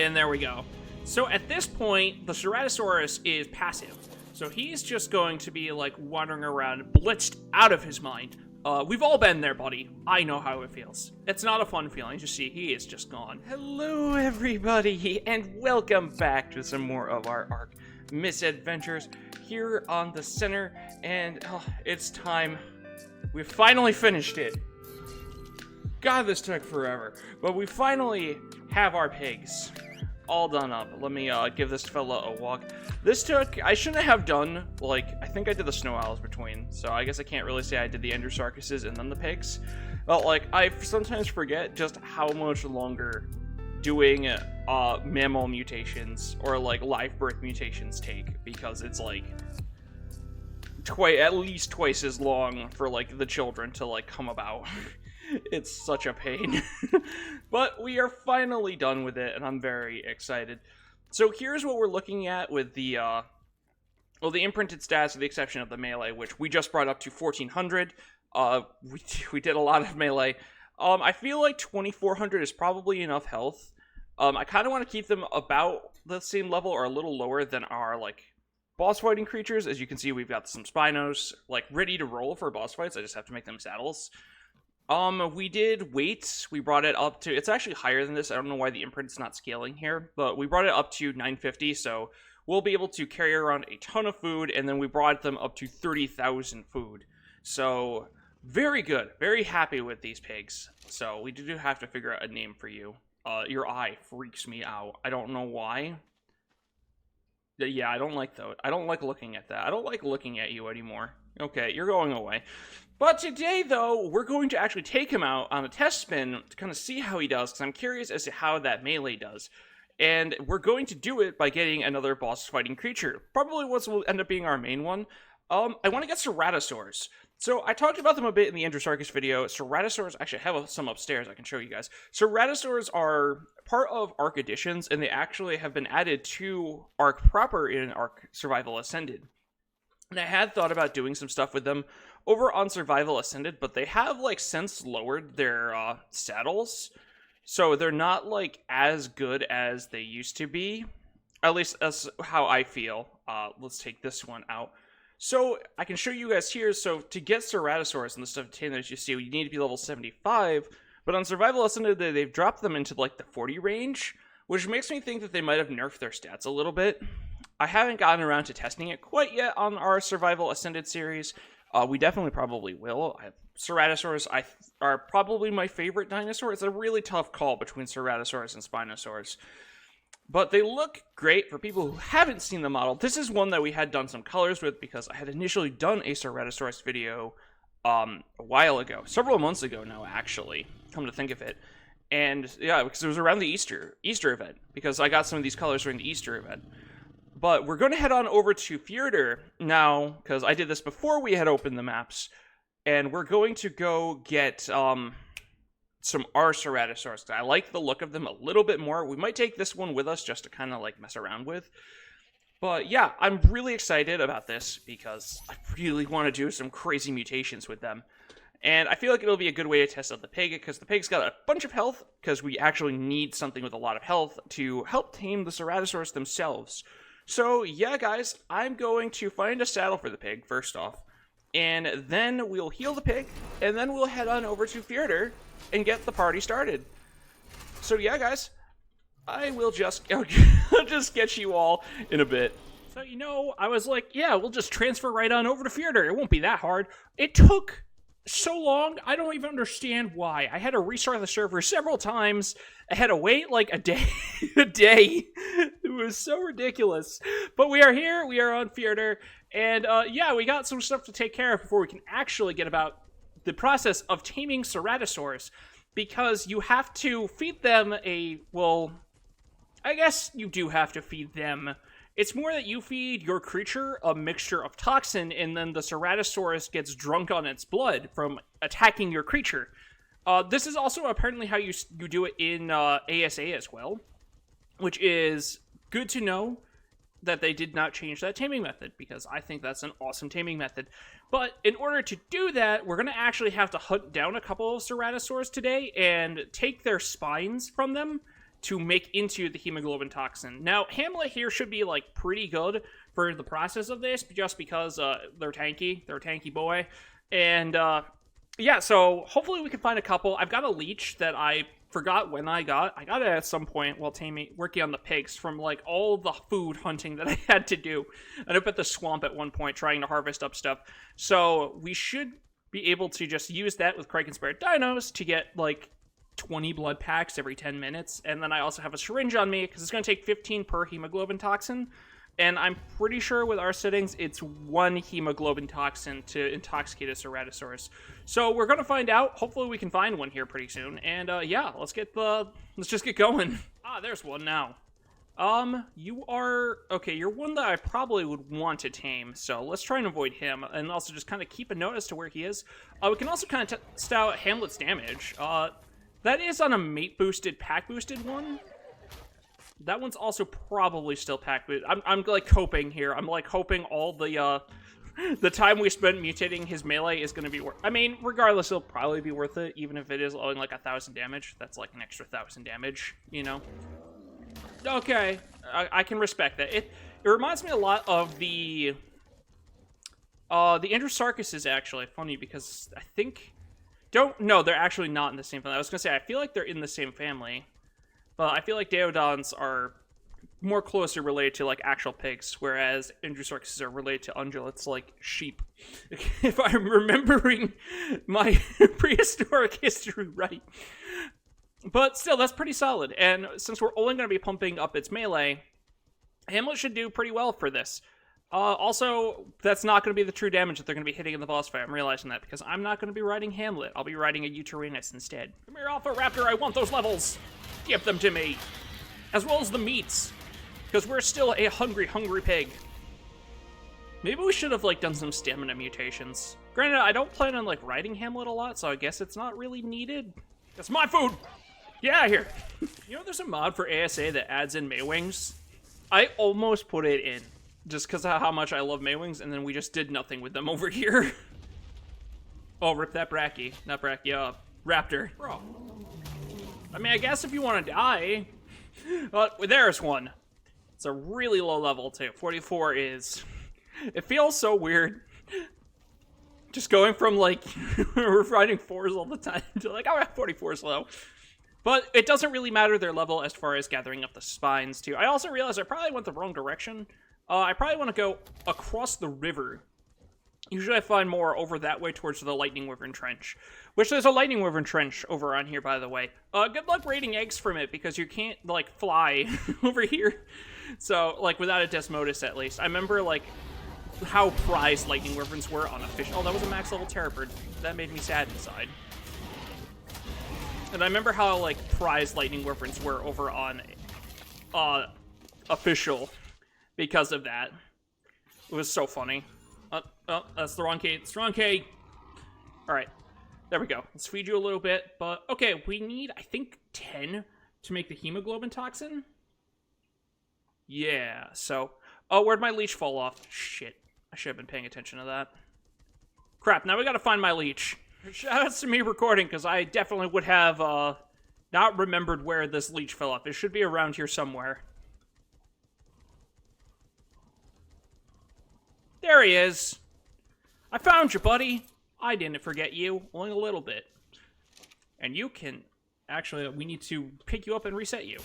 and there we go. So at this point, the Ceratosaurus is passive. So he's just going to be, like, wandering around, blitzed out of his mind. We've all been there, buddy. I know how it feels. It's not a fun feeling. You see, he is just gone. Hello, everybody, and welcome back to some more of our Ark misadventures here on the center. And it's time. We finally finished it. God, this took forever. But we finally have our pigs all done up. Let me give this fella a walk. This took, I shouldn't have done, like, I think I did the snow owls between, so I guess I can't really say I did the Endosarcuses and then the pigs. But, like, I sometimes forget just how much longer doing mammal mutations or, like, live birth mutations take, because it's, like, at least twice as long for, like, the children to, like, come about. It's such a pain. But we are finally done with it, and I'm very excited. So here's what we're looking at with the, the imprinted stats with the exception of the melee, which we just brought up to 1400. We did a lot of melee. I feel like 2400 is probably enough health. I kind of want to keep them about the same level or a little lower than our, like, boss fighting creatures. As you can see, we've got some Spinos, like, ready to roll for boss fights. I just have to make them saddles. We did weights. We brought it up to, it's actually higher than this. I don't know why the imprint's not scaling here, but we brought it up to 950, so we'll be able to carry around a ton of food, and then we brought them up to 30,000 food. So, very good. Very happy with these pigs. So, we do have to figure out a name for you. Your eye freaks me out. I don't know why. Yeah, I don't like that. I don't like looking at that. I don't like looking at you anymore. Okay, you're going away. But today, though, we're going to actually take him out on a test spin to kind of see how he does, because I'm curious as to how that melee does. And we're going to do it by getting another boss fighting creature. Probably what will end up being our main one. I want to get Ceratosaurus. So I talked about them a bit in the Androsarchus video. Ceratosaurus, actually I have some upstairs I can show you guys. Ceratosaurs are part of Ark Additions, and they actually have been added to Ark proper in Ark Survival Ascended. And I had thought about doing some stuff with them over on Survival Ascended, but they have, like, since lowered their saddles, so they're not, like, as good as they used to be. At least that's how I feel. Let's take this one out. So I can show you guys here. So to get Ceratosaurus and the stuff that you see, you need to be level 75. But on Survival Ascended, they've dropped them into, like, the 40 range, which makes me think that they might have nerfed their stats a little bit. I haven't gotten around to testing it quite yet on our Survival Ascended series. We definitely probably will. Ceratosaurus are probably my favorite dinosaur. It's a really tough call between Ceratosaurus and Spinosaurus. But they look great for people who haven't seen the model. This is one that we had done some colors with because I had initially done a Ceratosaurus video a while ago. Several months ago now, actually, come to think of it. And yeah, because it was around the Easter event, because I got some of these colors during the Easter event. But we're going to head on over to Fjordur now, because I did this before we had opened the maps, and we're going to go get some Ceratosaurus. I like the look of them a little bit more. We might take this one with us just to kind of, like, mess around with. But yeah, I'm really excited about this, because I really want to do some crazy mutations with them. And I feel like it'll be a good way to test out the pig, because the pig's got a bunch of health, because we actually need something with a lot of health to help tame the Ceratosaurus themselves. So, yeah, guys, I'm going to find a saddle for the pig, first off, and then we'll heal the pig, and then we'll head on over to Fjordur and get the party started. So, yeah, guys, I will just, I'll just get you all in a bit. So, you know, I was like, yeah, we'll just transfer right on over to Fjordur. It won't be that hard. It took so long, I don't even understand why. I had to restart the server several times. I had to wait like a day. It was so ridiculous. But we are here. We are on Fjordur. And yeah, we got some stuff to take care of before we can actually get about the process of taming Ceratosaurus. Because you have to feed them well, I guess you do have to feed them. It's more that you feed your creature a mixture of toxin, and then the Ceratosaurus gets drunk on its blood from attacking your creature. This is also apparently how you do it in ASA as well, which is good to know that they did not change that taming method, because I think that's an awesome taming method. But in order to do that, we're going to actually have to hunt down a couple of Ceratosaurs today and take their spines from them to make into the hemoglobin toxin. Now, Hamlet here should be, like, pretty good for the process of this, just because they're tanky. They're a tanky boy. And, yeah, so hopefully we can find a couple. I've got a leech that I forgot when I got it at some point while working on the pigs from, like, all the food hunting that I had to do. And up at the swamp at one point trying to harvest up stuff. So we should be able to just use that with Kraken Spirit Dinos to get, like, 20 blood packs every 10 minutes. And then I also have a syringe on me because it's going to take 15 per hemoglobin toxin. And I'm pretty sure with our settings, it's 1 hemoglobin toxin to intoxicate a Ceratosaurus. So we're going to find out. Hopefully we can find one here pretty soon. And yeah, let's just get going. Ah, there's one now. You're one that I probably would want to tame. So let's try and avoid him. And also just kind of keep a note as to where he is. We can also kind of test out Hamlet's damage. That is on a mate boosted, pack boosted one. That one's also probably still pack boosted. I'm like hoping here. I'm like hoping all the time we spent mutating his melee is going to be worth. I mean, regardless, it'll probably be worth it, even if it is only like 1,000 damage. That's like an extra 1,000 damage, you know. Okay, I can respect that. It reminds me a lot of the Androsarchus is actually funny because I think. No, they're actually not in the same family. I was going to say, I feel like they're in the same family. But I feel like Daeodons are more closely related to, like, actual pigs, whereas Androsarchuses are related to ungulates, like sheep. If I'm remembering my prehistoric history right. But still, that's pretty solid. And since we're only going to be pumping up its melee, Hamlet should do pretty well for this. Also, that's not going to be the true damage that they're going to be hitting in the boss fight. I'm realizing that because I'm not going to be riding Hamlet. I'll be riding a Uteranus instead. Come here, Alpha Raptor. I want those levels. Give them to me. As well as the meats. Because we're still a hungry, hungry pig. Maybe we should have, like, done some stamina mutations. Granted, I don't plan on, like, riding Hamlet a lot, so I guess it's not really needed. That's my food! Get out of here! You know, there's a mod for ASA that adds in Maywings. I almost put it in. Just because of how much I love Maywings, and then we just did nothing with them over here. Oh, rip that Bracky. Not Bracky, Raptor. Bro. I mean, I guess if you want to die. There's one. It's a really low level, too. 44 is... It feels so weird. Just going from, like, we're fighting 4s all the time to, like, oh, 44's low. But it doesn't really matter their level as far as gathering up the spines, too. I also realized I probably went the wrong direction. I probably want to go across the river. Usually I find more over that way towards the Lightning Wyvern Trench. Which there's a Lightning Wyvern Trench over on here, by the way. Good luck raiding eggs from it, because you can't, like, fly over here. So, like, without a Desmodus, at least. I remember, like, how prized Lightning Wyverns were on a fish. Oh, that was a max level Terrapird. That made me sad inside. And I remember how, like, prized Lightning Wyverns were over on, official. Because of that. It was so funny. Oh, that's the wrong key. It's the wrong key. Alright. There we go. Let's feed you a little bit. But, okay, we need, I think, 10 to make the hemoglobin toxin. Yeah, so... Oh, where'd my leech fall off? Shit. I should have been paying attention to that. Crap, now we gotta find my leech. Shoutouts to me recording, because I definitely would have, not remembered where this leech fell off. It should be around here somewhere. There he is. I found you, buddy. I didn't forget you, only a little bit. And you can... Actually, we need to pick you up and reset you.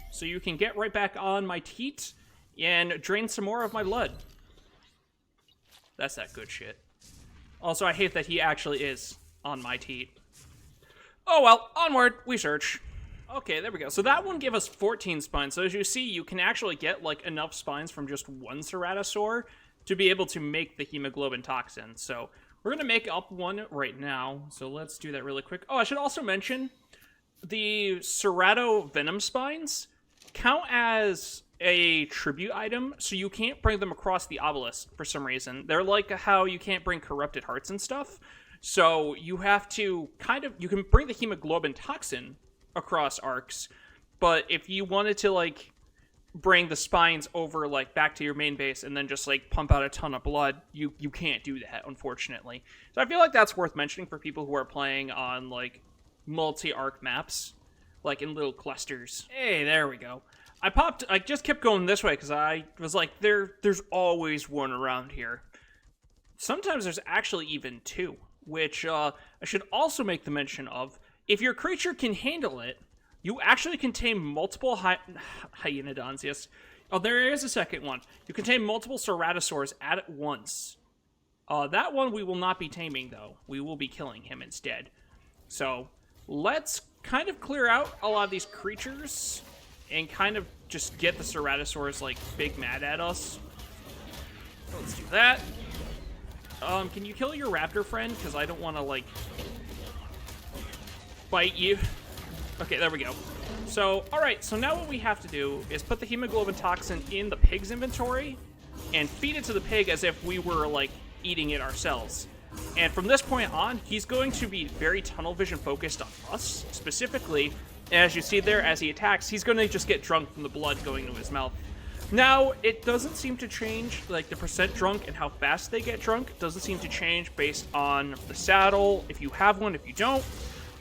So you can get right back on my teat and drain some more of my blood. That's that good shit. Also, I hate that he actually is on my teat. Oh well, onward, we search. Okay, there we go. So that one gave us 14 spines. So as you see, you can actually get, like, enough spines from just one Ceratosaur to be able to make the hemoglobin toxin. So we're going to make up one right now. So let's do that really quick. Oh, I should also mention the Cerato venom spines count as a tribute item, so you can't bring them across the obelisk for some reason. They're like how you can't bring corrupted hearts and stuff. So you have to you can bring the hemoglobin toxin across arcs, but if you wanted to, like, bring the spines over, like, back to your main base and then just, like, pump out a ton of blood, you can't do that, unfortunately. So I feel like that's worth mentioning for people who are playing on, like, multi-arc maps, like in little clusters. Hey, there we go. I just kept going this way because I was like, there's always one around here. Sometimes there's actually even two, which I should also make the mention of. If your creature can handle it, you actually can tame multiple hyenodons, yes. Oh, there is a second one. You can tame multiple Ceratosaurus at once. That one we will not be taming, though. We will be killing him instead. So, let's kind of clear out a lot of these creatures and kind of just get the Ceratosaurus, like, big mad at us. Let's do that. Can you kill your raptor friend? Because I don't want to, like, bite you. Okay, there we go. So, alright, so now what we have to do is put the hemoglobin toxin in the pig's inventory and feed it to the pig as if we were, like, eating it ourselves. And from this point on, he's going to be very tunnel vision focused on us, specifically. As you see there, as he attacks, he's going to just get drunk from the blood going into his mouth. Now, it doesn't seem to change, like, the percent drunk and how fast they get drunk. It doesn't seem to change based on the saddle, if you have one, if you don't,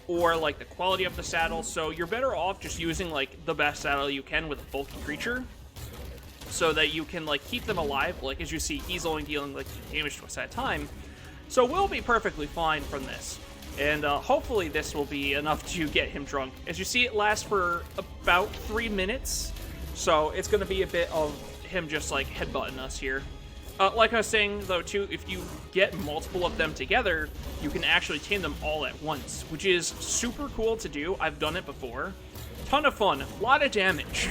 or, like, the quality of the saddle. So you're better off just using, like, the best saddle you can with a bulky creature so that you can, like, keep them alive. Like, as you see, he's only dealing, like, damage to us at a time. So we'll be perfectly fine from this. And hopefully this will be enough to get him drunk. As you see, it lasts for about 3 minutes. So it's going to be a bit of him just, like, headbutting us here. Like I was saying, though, too, if you get multiple of them together, you can actually tame them all at once, which is super cool to do. I've done it before. Ton of fun. A lot of damage.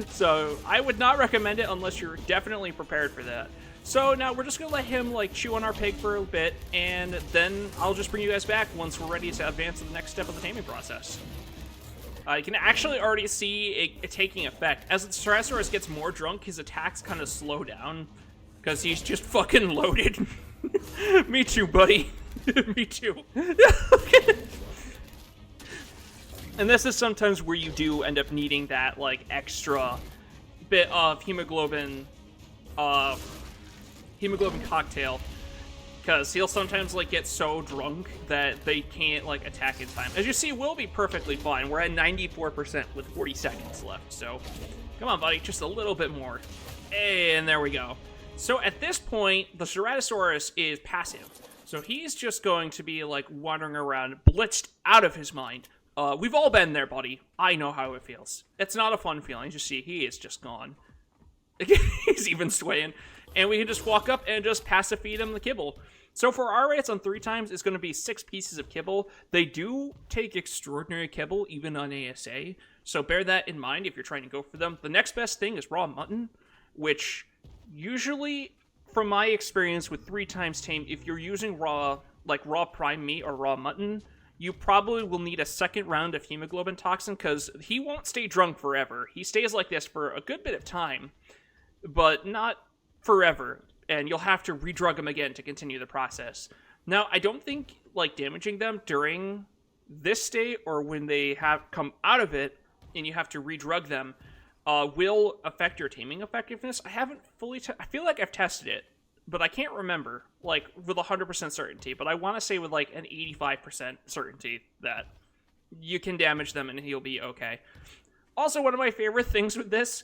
So I would not recommend it unless you're definitely prepared for that. So now we're just going to let him, like, chew on our pig for a bit, and then I'll just bring you guys back once we're ready to advance to the next step of the taming process. You can actually already see it taking effect. As the Ceratosaurus gets more drunk, his attacks kind of slow down, because he's just fucking loaded. Me too, buddy. Me too. And this is sometimes where you do end up needing that, like, extra bit of hemoglobin cocktail, because he'll sometimes, like, get so drunk that they can't, like, attack in time. As you see, we'll be perfectly fine. We're at 94% with 40 seconds left, so come on, buddy, just a little bit more. And there we go. So at this point, the Ceratosaurus is passive, so he's just going to be, like, wandering around, blitzed out of his mind. We've all been there, buddy. I know how it feels. It's not a fun feeling. You see, he is just gone. He's even swaying. And we can just walk up and just passive feed him the kibble. So for our rates on 3 times, it's going to be 6 pieces of kibble. They do take extraordinary kibble, even on ASA. So bear that in mind if you're trying to go for them. The next best thing is raw mutton, which usually, from my experience with 3 times tame, if you're using raw prime meat or raw mutton, you probably will need a second round of hemoglobin toxin, because he won't stay drunk forever. He stays like this for a good bit of time, but not forever, and you'll have to redrug him again to continue the process. Now, I don't think, like, damaging them during this state or when they have come out of it and you have to redrug them will affect your taming effectiveness. I haven't fully I feel like I've tested it, but I can't remember, like, with 100% certainty, but I want to say with, like, an 85% certainty that you can damage them and he'll be okay. Also, one of my favorite things with this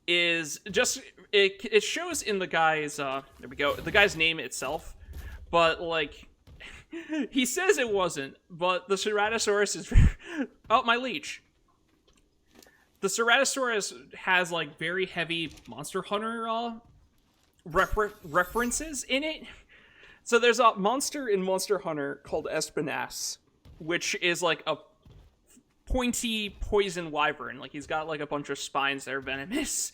is just, it shows in the guy's, there we go, the guy's name itself, but, like, he says it wasn't, but the Ceratosaurus is, oh, my leech. The Ceratosaurus has, like, very heavy Monster Hunter, references in it. So there's a monster in Monster Hunter called Espinasse, which is, like, a pointy poison wyvern. Like, he's got, like, a bunch of spines that are venomous,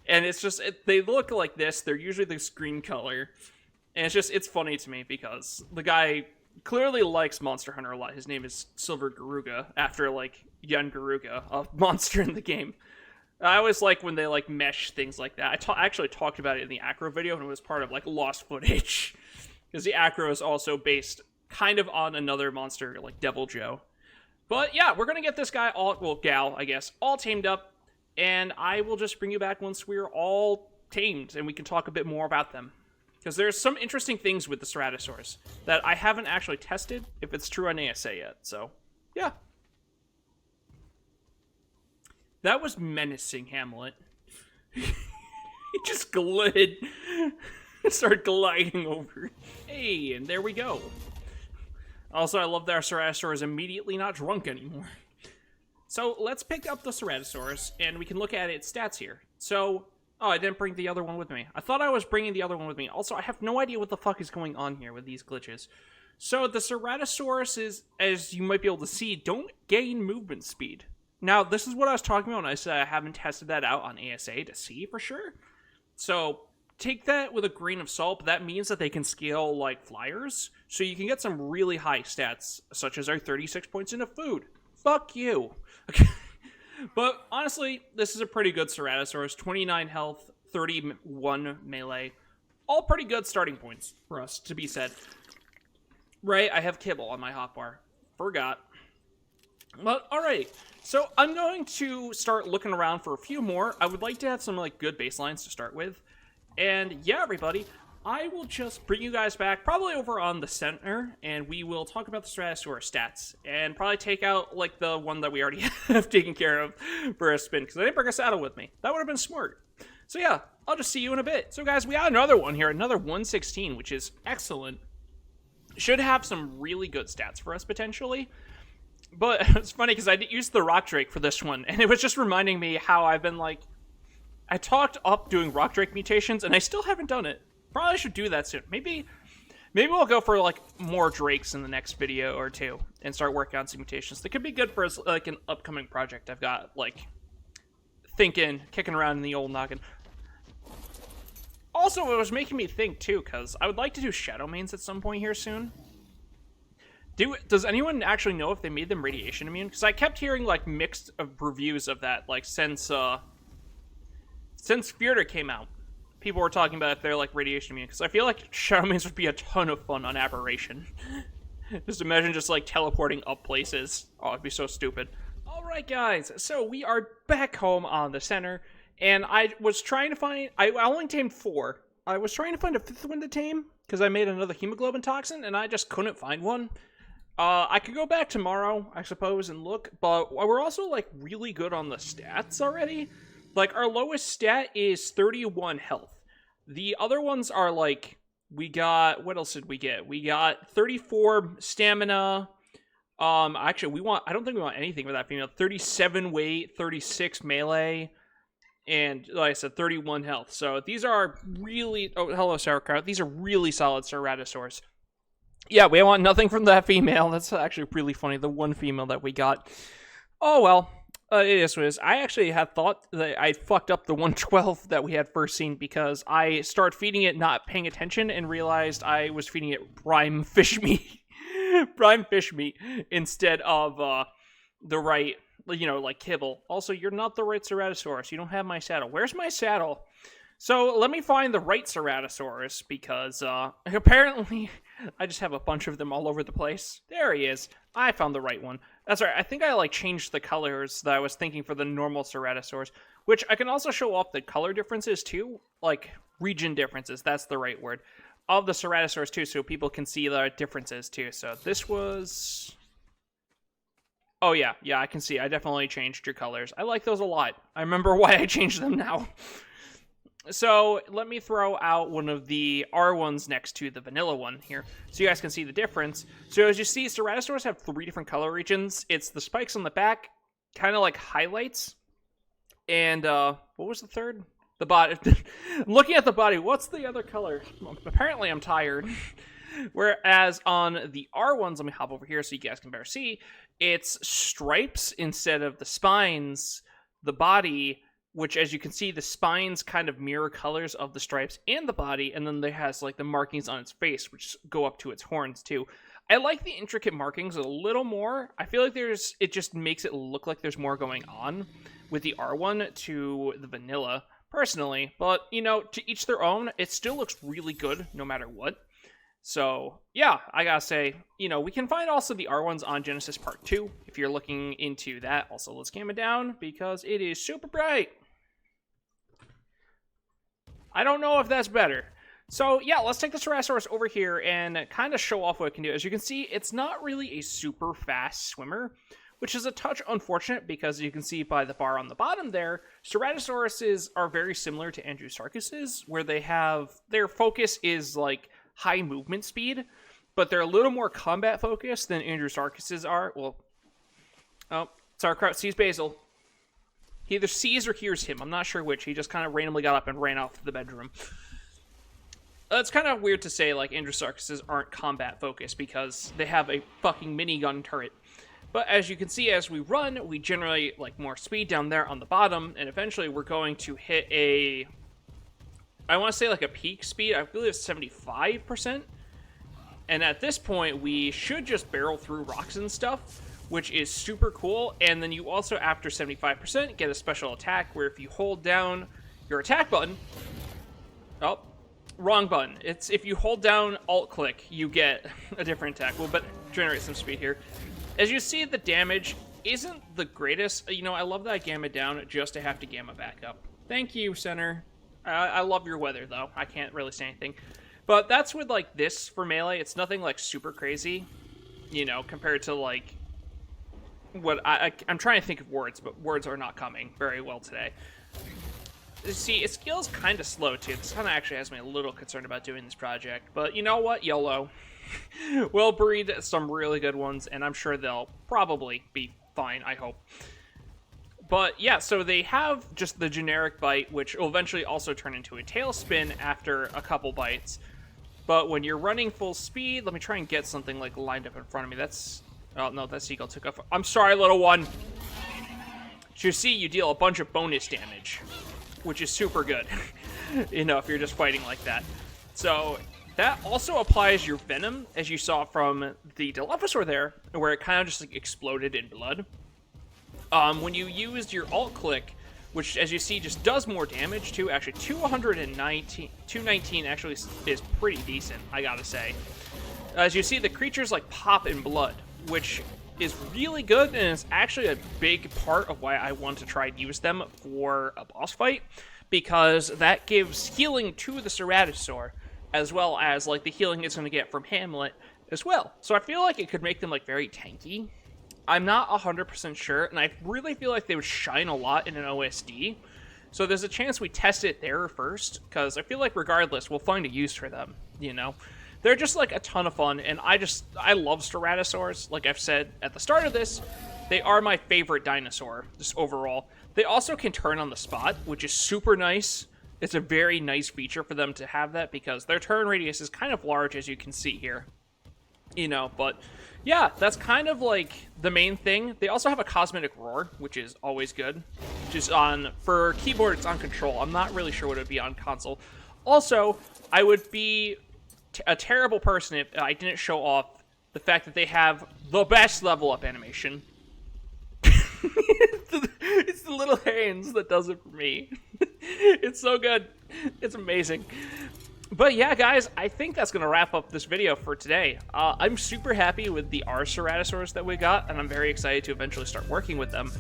and it's just, they look like this. They're usually this green color, and it's funny to me because the guy clearly likes Monster Hunter a lot. His name is Silver Garuga, after, like, Yen Garuga, a monster in the game. I always like when they, like, mesh things like that. I actually talked about it in the Acro video, and it was part of, like, lost footage, because the Acro is also based kind of on another monster, like Devil Joe. But yeah, we're gonna get this guy gal, I guess, all tamed up, and I will just bring you back once we're all tamed, and we can talk a bit more about them. Because there's some interesting things with the Ceratosaurus that I haven't actually tested if it's true on ASA yet, so yeah. That was menacing, Hamlet. He just glid. Start gliding over. Hey, and there we go. Also, I love that our Ceratosaurus is immediately not drunk anymore. So let's pick up the Ceratosaurus, and we can look at its stats here. So, oh, I didn't bring the other one with me. I thought I was bringing the other one with me. Also, I have no idea what the fuck is going on here with these glitches. So the Ceratosaurus is, as you might be able to see, don't gain movement speed. Now, this is what I was talking about when I said I haven't tested that out on ASA to see for sure. So take that with a grain of salt, but that means that they can scale like flyers, so you can get some really high stats, such as our 36 points into food. Fuck you. But honestly, this is a pretty good Ceratosaurus. 29 health, 31 melee. All pretty good starting points for us, to be said. Right, I have kibble on my hotbar. Forgot. But, alright. So, I'm going to start looking around for a few more. I would like to have some, like, good baselines to start with. And, yeah, everybody, I will just bring you guys back, probably over on the center, and we will talk about the Ceratosaurus stats, and probably take out, like, the one that we already have taken care of for a spin, because I didn't bring a saddle with me. That would have been smart. So, yeah, I'll just see you in a bit. So, guys, we got another one here, another 116, which is excellent. Should have some really good stats for us, potentially. But it's funny because I used the Rock Drake for this one, and it was just reminding me how I've been, like, I talked up doing Rock Drake mutations, and I still haven't done it. Probably should do that soon. Maybe we'll go for, like, more Drakes in the next video or two, and start working on some mutations. That could be good for, like, an upcoming project I've got, like, kicking around in the old noggin. Also, it was making me think, too, because I would like to do Shadow Mains at some point here soon. Does anyone actually know if they made them radiation immune? Because I kept hearing, like, mixed reviews of that, like, since Fjordur came out. People were talking about if they're, like, radiation immune. Because I feel like Shadow Mains would be a ton of fun on Aberrant. Just imagine just, like, teleporting up places. Oh, it'd be so stupid. Alright, guys. So, we are back home on the center. And I was trying to find... I only tamed 4. I was trying to find a 5th one to tame. Because I made another hemoglobin toxin. And I just couldn't find one. I could go back tomorrow, I suppose, and look, but we're also, like, really good on the stats already. Like, our lowest stat is 31 health. The other ones are, like, we got, what else did we get? We got 34 stamina. Actually, I don't think we want anything with that female. 37 weight, 36 melee, and, like I said, 31 health. So, these are really, oh, hello, Sauerkraut. These are really solid Ceratosaurs. Yeah, we want nothing from that female. That's actually really funny, the one female that we got. Oh, well, it is what it is. I actually had thought that I fucked up the 112 that we had first seen because I started feeding it not paying attention and realized I was feeding it prime fish meat. Prime fish meat instead of the right, you know, like kibble. Also, you're not the right Ceratosaurus. You don't have my saddle. Where's my saddle? So, let me find the right Ceratosaurus, because, apparently, I just have a bunch of them all over the place. There he is. I found the right one. That's right, I think I, like, changed the colors that I was thinking for the normal Ceratosaurus, which I can also show off the color differences, too. Like, region differences, that's the right word, of the Ceratosaurus, too, so people can see the differences, too. So, this was... Oh, yeah, I can see. I definitely changed your colors. I like those a lot. I remember why I changed them now. So, let me throw out one of the R ones next to the vanilla one here, so you guys can see the difference. So, as you see, Ceratosaurs have 3 different color regions. It's the spikes on the back, kind of like highlights, and, what was the third? The body. I'm looking at the body. What's the other color? Well, apparently, I'm tired. Whereas on the R ones, let me hop over here so you guys can better see, it's stripes instead of the spines, the body, which, as you can see, the spines kind of mirror colors of the stripes and the body, and then there has, like, the markings on its face, which go up to its horns, too. I like the intricate markings a little more. I feel like it just makes it look like there's more going on with the R1 to the vanilla, personally. But, you know, to each their own, it still looks really good, no matter what. So, yeah, I gotta say, you know, we can find also the R1s on Genesis Part 2, if you're looking into that. Also, let's cam it down, because it is super bright. I don't know if that's better. So, yeah, let's take the Ceratosaurus over here and kind of show off what it can do. As you can see, it's not really a super fast swimmer, which is a touch unfortunate because you can see by the bar on the bottom there, Ceratosauruses are very similar to Andrewsarchuses, where they have, their focus is like high movement speed, but they're a little more combat focused than Andrewsarchuses are. Well, oh, Sauerkraut sees Basil. He either sees or hears him. I'm not sure which. He just kind of randomly got up and ran off to the bedroom. It's kind of weird to say, like, Andrewsarchuses aren't combat-focused because they have a fucking minigun turret. But as you can see, as we run, we generate, like, more speed down there on the bottom, and eventually we're going to hit a... I want to say, like, a peak speed. I believe it's 75%. And at this point, we should just barrel through rocks and stuff, which is super cool. And then you also, after 75%, get a special attack where if you hold down your attack button... Oh... Wrong button. It's if you hold down alt-click, you get a different attack. We'll but generate some speed here. As you see, the damage isn't the greatest. You know, I love that I gamma down just to have to gamma back up. Thank you, Center. I love your weather, though. I can't really say anything. But that's with, like, this for melee. It's nothing, like, super crazy, you know, compared to, like, what I'm trying to think of words, but words are not coming very well today. See, its skill's kind of slow, too. This kind of actually has me a little concerned about doing this project. But you know what? YOLO. We'll breed some really good ones, and I'm sure they'll probably be fine, I hope. But yeah, so they have just the generic bite, which will eventually also turn into a tailspin after a couple bites. But when you're running full speed, let me try and get something like lined up in front of me. That's... Oh, no, that seagull took off. I'm sorry, little one. As you see, you deal a bunch of bonus damage, which is super good, you know, if you're just fighting like that. So that also applies your venom, as you saw from the Dilophosaur there, where it kind of just like exploded in blood. When you used your alt-click, which, as you see, just does more damage, too. Actually, 219 actually is pretty decent, I gotta say. As you see, the creatures, like, pop in blood, which is really good, and it's actually a big part of why I want to try and use them for a boss fight, because that gives healing to the Ceratosaur, as well as, like, the healing it's going to get from Hamlet as well. So I feel like it could make them, like, very tanky. I'm not 100% sure, and I really feel like they would shine a lot in an OSD. So there's a chance we test it there first, because I feel like regardless, we'll find a use for them, you know? They're just, like, a ton of fun, and I love Ceratosaurs. Like I've said at the start of this, they are my favorite dinosaur, just overall. They also can turn on the spot, which is super nice. It's a very nice feature for them to have that, because their turn radius is kind of large, as you can see here. You know, but yeah, that's kind of like the main thing. They also have a cosmetic roar, which is always good. Just on, for keyboard, it's on control. I'm not really sure what it would be on console. Also, I would be a terrible person if I didn't show off the fact that they have the best level up animation. It's the little hands that does it for me. It's so good. It's amazing. But yeah, guys, I think that's going to wrap up this video for today. I'm super happy with the R Ceratosaurs that we got, and I'm very excited to eventually start working with them.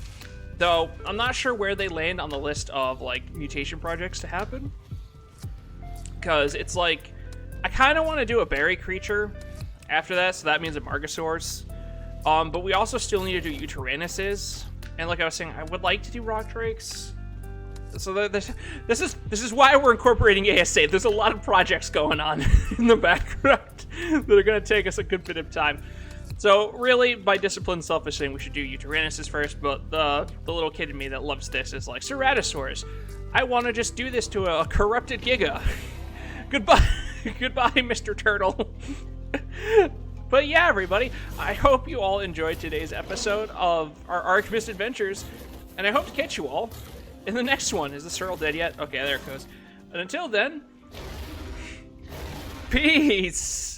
Though, I'm not sure where they land on the list of, like, mutation projects to happen. Because it's like, I kind of want to do a berry creature after that, so that means a Margosaurus. But we also still need to do Uterannuses. And like I was saying, I would like to do Rock Drakes. So this is why we're incorporating ASA. There's a lot of projects going on in the background that are going to take us a good bit of time. So really, by discipline, selfish thing, we should do Uterannuses first. But the little kid in me that loves this is like, Ceratosaurus, I want to just do this to a corrupted Giga. Goodbye, goodbye, Mr. Turtle. But yeah, everybody, I hope you all enjoyed today's episode of our Ark Misadventures, and I hope to catch you all in the next one. Is the Turtle dead yet? Okay, there it goes. And until then, peace!